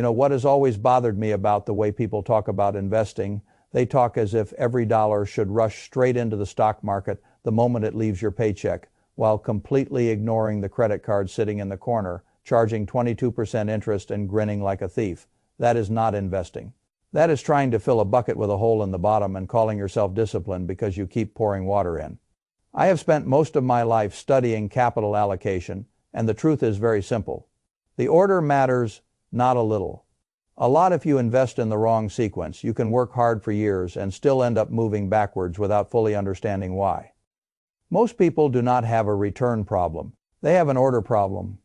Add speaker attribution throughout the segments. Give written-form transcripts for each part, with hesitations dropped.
Speaker 1: What has always bothered me about the way people talk about investing, they talk as if every dollar should rush straight into the stock market the moment it leaves your paycheck, while completely ignoring the credit card sitting in the corner, charging 22% interest and grinning like a thief. That is not investing. That is trying to fill a bucket with a hole in the bottom and calling yourself disciplined because you keep pouring water in. I have spent most of my life studying capital allocation, and the truth is very simple. The order matters not a little. A lot if you invest in the wrong sequence. You can work hard for years and still end up moving backwards without fully understanding why. Most people do not have a return problem. They have an order problem.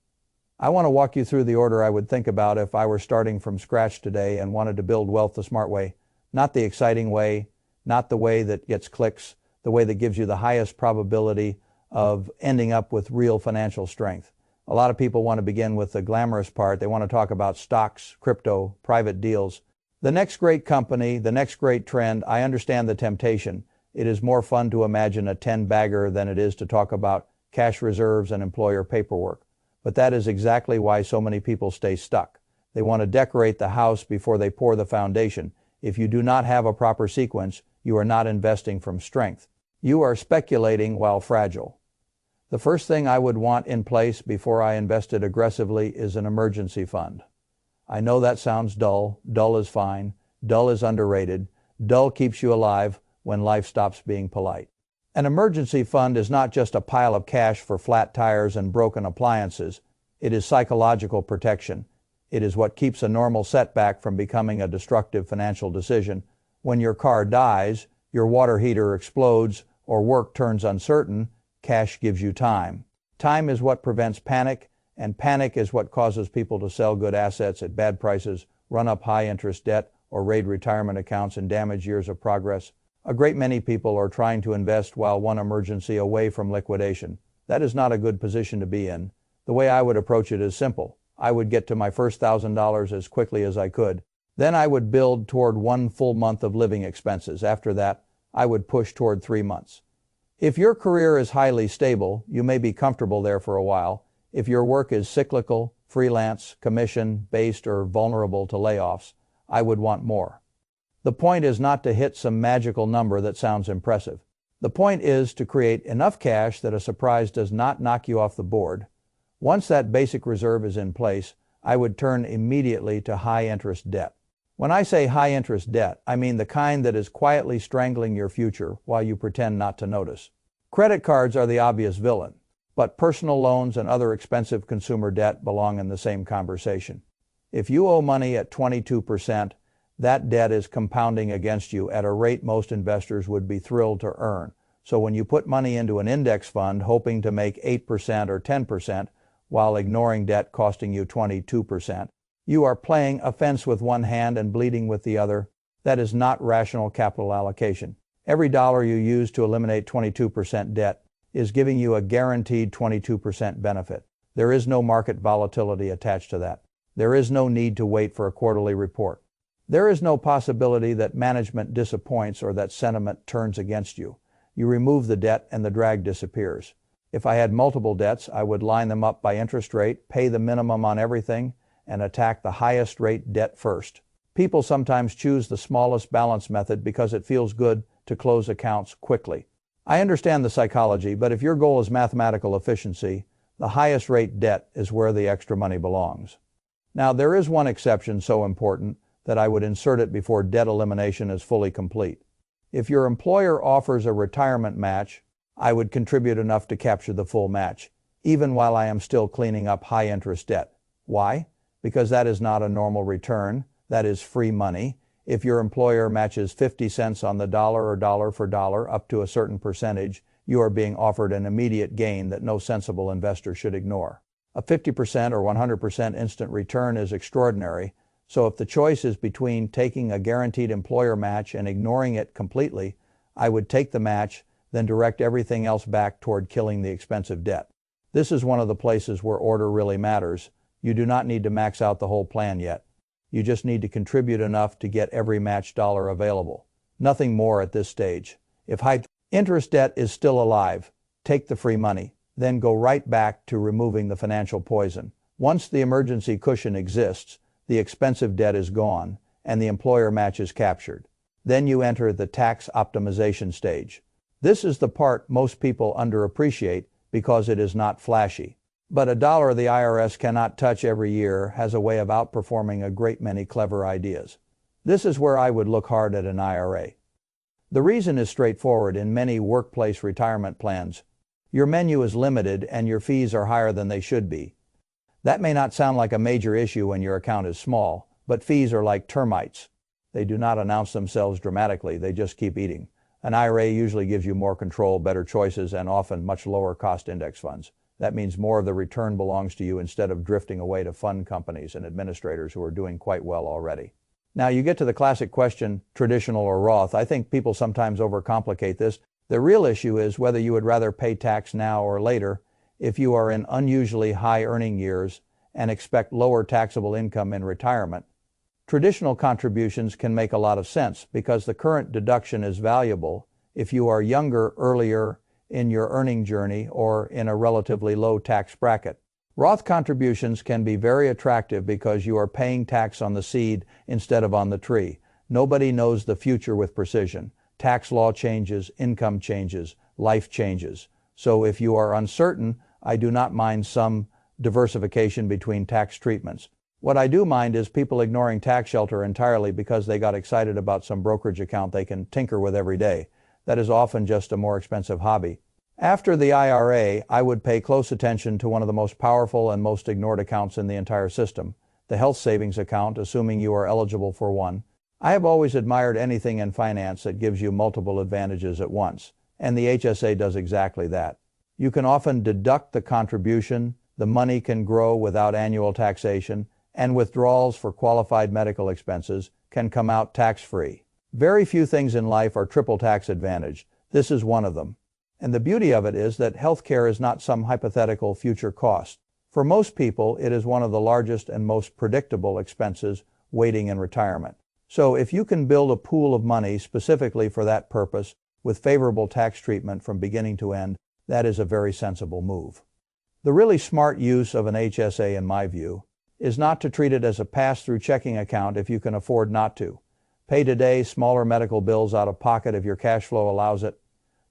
Speaker 1: I want to walk you through the order I would think about if I were starting from scratch today and wanted to build wealth the smart way. Not the exciting way, not the way that gets clicks, the way that gives you the highest probability of ending up with real financial strength. A lot of people want to begin with the glamorous part. They want to talk about stocks, crypto, private deals. The next great company, the next great trend. I understand the temptation. It is more fun to imagine a 10-bagger than it is to talk about cash reserves and employer paperwork. But that is exactly why so many people stay stuck. They want to decorate the house before they pour the foundation. If you do not have a proper sequence, you are not investing from strength. You are speculating while fragile. The first thing I would want in place before I invested aggressively is an emergency fund. I know that sounds dull. Dull is fine. Dull is underrated. Dull keeps you alive when life stops being polite. An emergency fund is not just a pile of cash for flat tires and broken appliances. It is psychological protection. It is what keeps a normal setback from becoming a destructive financial decision. When your car dies, your water heater explodes, or work turns uncertain, cash gives you time. Time is what prevents panic, and panic is what causes people to sell good assets at bad prices, run up high-interest debt, or raid retirement accounts and damage years of progress. A great many people are trying to invest while one emergency away from liquidation. That is not a good position to be in. The way I would approach it is simple. I would get to my first $1,000 as quickly as I could. Then I would build toward 1 full month of living expenses. After that, I would push toward 3 months. If your career is highly stable, you may be comfortable there for a while. If your work is cyclical, freelance, commission-based, or vulnerable to layoffs, I would want more. The point is not to hit some magical number that sounds impressive. The point is to create enough cash that a surprise does not knock you off the board. Once that basic reserve is in place, I would turn immediately to high-interest debt. When I say high-interest debt, I mean the kind that is quietly strangling your future while you pretend not to notice. Credit cards are the obvious villain, but personal loans and other expensive consumer debt belong in the same conversation. If you owe money at 22%, that debt is compounding against you at a rate most investors would be thrilled to earn. So when you put money into an index fund hoping to make 8% or 10% while ignoring debt costing you 22%, you are playing offense with one hand and bleeding with the other. That is not rational capital allocation. Every dollar you use to eliminate 22% debt is giving you a guaranteed 22% benefit. There is no market volatility attached to that. There is no need to wait for a quarterly report. There is no possibility that management disappoints or that sentiment turns against you. You remove the debt and the drag disappears. If I had multiple debts, I would line them up by interest rate, pay the minimum on everything, and attack the highest rate debt first. People sometimes choose the smallest balance method because it feels good to close accounts quickly. I understand the psychology, but if your goal is mathematical efficiency, the highest rate debt is where the extra money belongs. Now, there is one exception so important that I would insert it before debt elimination is fully complete. If your employer offers a retirement match, I would contribute enough to capture the full match, even while I am still cleaning up high-interest debt. Why? Because that is not a normal return. That is free money. If your employer matches 50 cents on the dollar or dollar for dollar up to a certain percentage, you are being offered an immediate gain that no sensible investor should ignore. A 50% or 100% instant return is extraordinary, so if the choice is between taking a guaranteed employer match and ignoring it completely, I would take the match, then direct everything else back toward killing the expensive debt. This is one of the places where order really matters. You do not need to max out the whole plan yet. You just need to contribute enough to get every match dollar available. Nothing more at this stage. If high-interest debt is still alive, take the free money, then go right back to removing the financial poison. Once the emergency cushion exists, the expensive debt is gone, and the employer match is captured. Then you enter the tax optimization stage. This is the part most people underappreciate because it is not flashy. But a dollar the IRS cannot touch every year has a way of outperforming a great many clever ideas. This is where I would look hard at an IRA. The reason is straightforward in many workplace retirement plans. Your menu is limited and your fees are higher than they should be. That may not sound like a major issue when your account is small, but fees are like termites. They do not announce themselves dramatically, they just keep eating. An IRA usually gives you more control, better choices, and often much lower cost index funds. That means more of the return belongs to you instead of drifting away to fund companies and administrators who are doing quite well already. Now you get to the classic question, traditional or Roth. I think people sometimes overcomplicate this. The real issue is whether you would rather pay tax now or later if you are in unusually high earning years and expect lower taxable income in retirement. Traditional contributions can make a lot of sense because the current deduction is valuable if you are younger, earlier in your earning journey, or in a relatively low tax bracket. Roth contributions can be very attractive because you are paying tax on the seed instead of on the tree. Nobody knows the future with precision. Tax law changes, income changes, life changes. So if you are uncertain, I do not mind some diversification between tax treatments. What I do mind is people ignoring tax shelter entirely because they got excited about some brokerage account they can tinker with every day. That is often just a more expensive hobby. After the IRA, I would pay close attention to one of the most powerful and most ignored accounts in the entire system, the health savings account, assuming you are eligible for one. I have always admired anything in finance that gives you multiple advantages at once, and the HSA does exactly that. You can often deduct the contribution, the money can grow without annual taxation, and withdrawals for qualified medical expenses can come out tax-free. Very few things in life are triple tax advantage. This is one of them. And the beauty of it is that healthcare is not some hypothetical future cost. For most people, it is one of the largest and most predictable expenses waiting in retirement. So if you can build a pool of money specifically for that purpose with favorable tax treatment from beginning to end, that is a very sensible move. The really smart use of an HSA, in my view, is not to treat it as a pass-through checking account if you can afford not to. Pay today smaller medical bills out of pocket if your cash flow allows it.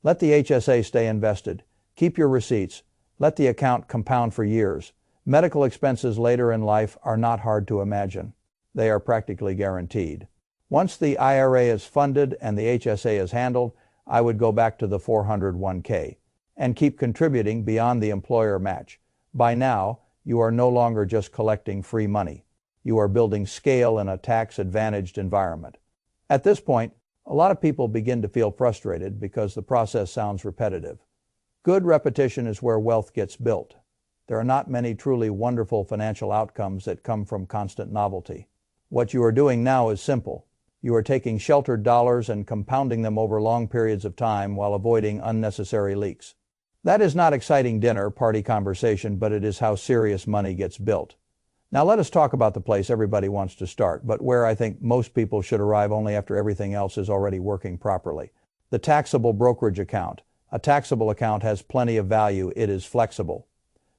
Speaker 1: Let the HSA stay invested. Keep your receipts. Let the account compound for years. Medical expenses later in life are not hard to imagine. They are practically guaranteed. Once the IRA is funded and the HSA is handled, I would go back to the 401k and keep contributing beyond the employer match. By now, you are no longer just collecting free money. You are building scale in a tax-advantaged environment. At this point, a lot of people begin to feel frustrated because the process sounds repetitive. Good repetition is where wealth gets built. There are not many truly wonderful financial outcomes that come from constant novelty. What you are doing now is simple. You are taking sheltered dollars and compounding them over long periods of time while avoiding unnecessary leaks. That is not exciting dinner party conversation, but it is how serious money gets built. Now let us talk about the place everybody wants to start, but where I think most people should arrive only after everything else is already working properly. The taxable brokerage account. A taxable account has plenty of value. It is flexible.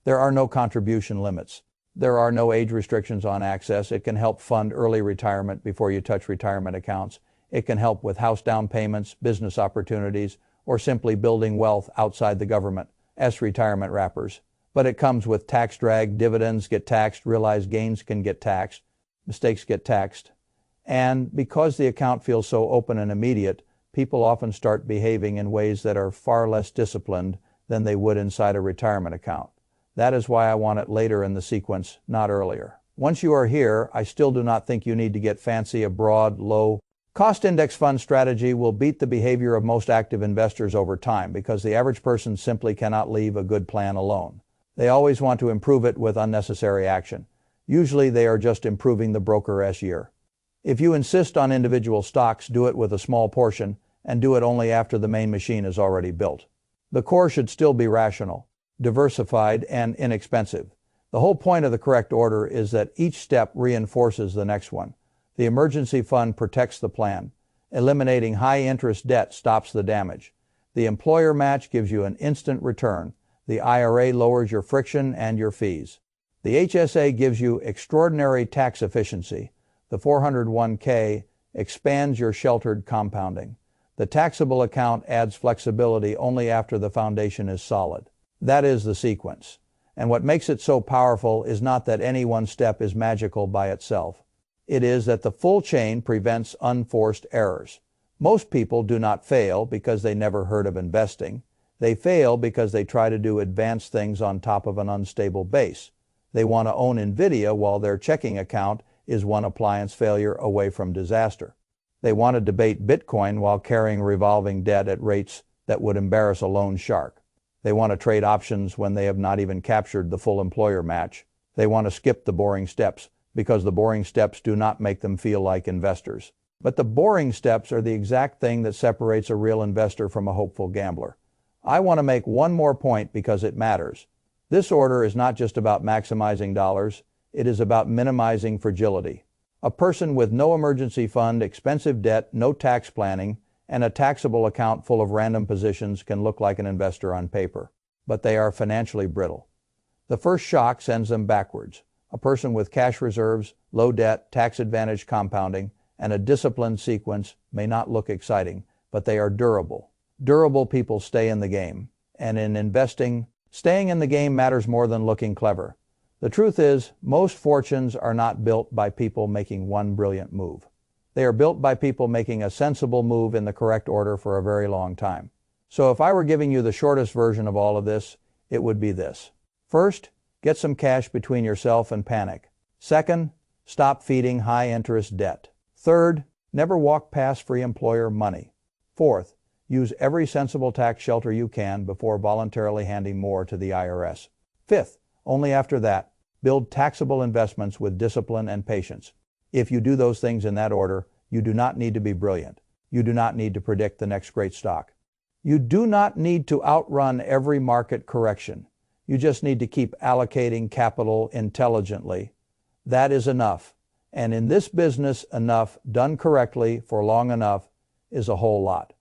Speaker 1: There are no contribution limits. There are no age restrictions on access. It can help fund early retirement before you touch retirement accounts. It can help with house down payments, business opportunities, or simply building wealth outside the government as retirement wrappers. But it comes with tax drag. Dividends get taxed, realized gains can get taxed, mistakes get taxed. And because the account feels so open and immediate, people often start behaving in ways that are far less disciplined than they would inside a retirement account. That is why I want it later in the sequence, not earlier. Once you are here, I still do not think you need to get fancy. A broad, low-cost index fund strategy will beat the behavior of most active investors over time because the average person simply cannot leave a good plan alone. They always want to improve it with unnecessary action. Usually they are just improving the broker's year. If you insist on individual stocks, do it with a small portion and do it only after the main machine is already built. The core should still be rational, diversified, and inexpensive. The whole point of the correct order is that each step reinforces the next one. The emergency fund protects the plan. Eliminating high-interest debt stops the damage. The employer match gives you an instant return. The IRA lowers your friction and your fees. The HSA gives you extraordinary tax efficiency. The 401k expands your sheltered compounding. The taxable account adds flexibility only after the foundation is solid. That is the sequence. And what makes it so powerful is not that any one step is magical by itself. It is that the full chain prevents unforced errors. Most people do not fail because they never heard of investing. They fail because they try to do advanced things on top of an unstable base. They want to own NVIDIA while their checking account is one appliance failure away from disaster. They want to debate Bitcoin while carrying revolving debt at rates that would embarrass a loan shark. They want to trade options when they have not even captured the full employer match. They want to skip the boring steps because the boring steps do not make them feel like investors. But the boring steps are the exact thing that separates a real investor from a hopeful gambler. I want to make one more point because it matters. This order is not just about maximizing dollars, it is about minimizing fragility. A person with no emergency fund, expensive debt, no tax planning, and a taxable account full of random positions can look like an investor on paper, but they are financially brittle. The first shock sends them backwards. A person with cash reserves, low debt, tax-advantaged compounding, and a disciplined sequence may not look exciting, but they are durable. Durable people stay in the game. And in investing, staying in the game matters more than looking clever. The truth is, most fortunes are not built by people making one brilliant move. They are built by people making a sensible move in the correct order for a very long time. So if I were giving you the shortest version of all of this, it would be this. First, get some cash between yourself and panic. Second, stop feeding high-interest debt. Third, never walk past free employer money. Fourth, use every sensible tax shelter you can before voluntarily handing more to the IRS. Fifth, only after that, build taxable investments with discipline and patience. If you do those things in that order, you do not need to be brilliant. You do not need to predict the next great stock. You do not need to outrun every market correction. You just need to keep allocating capital intelligently. That is enough. And in this business, enough done correctly for long enough is a whole lot.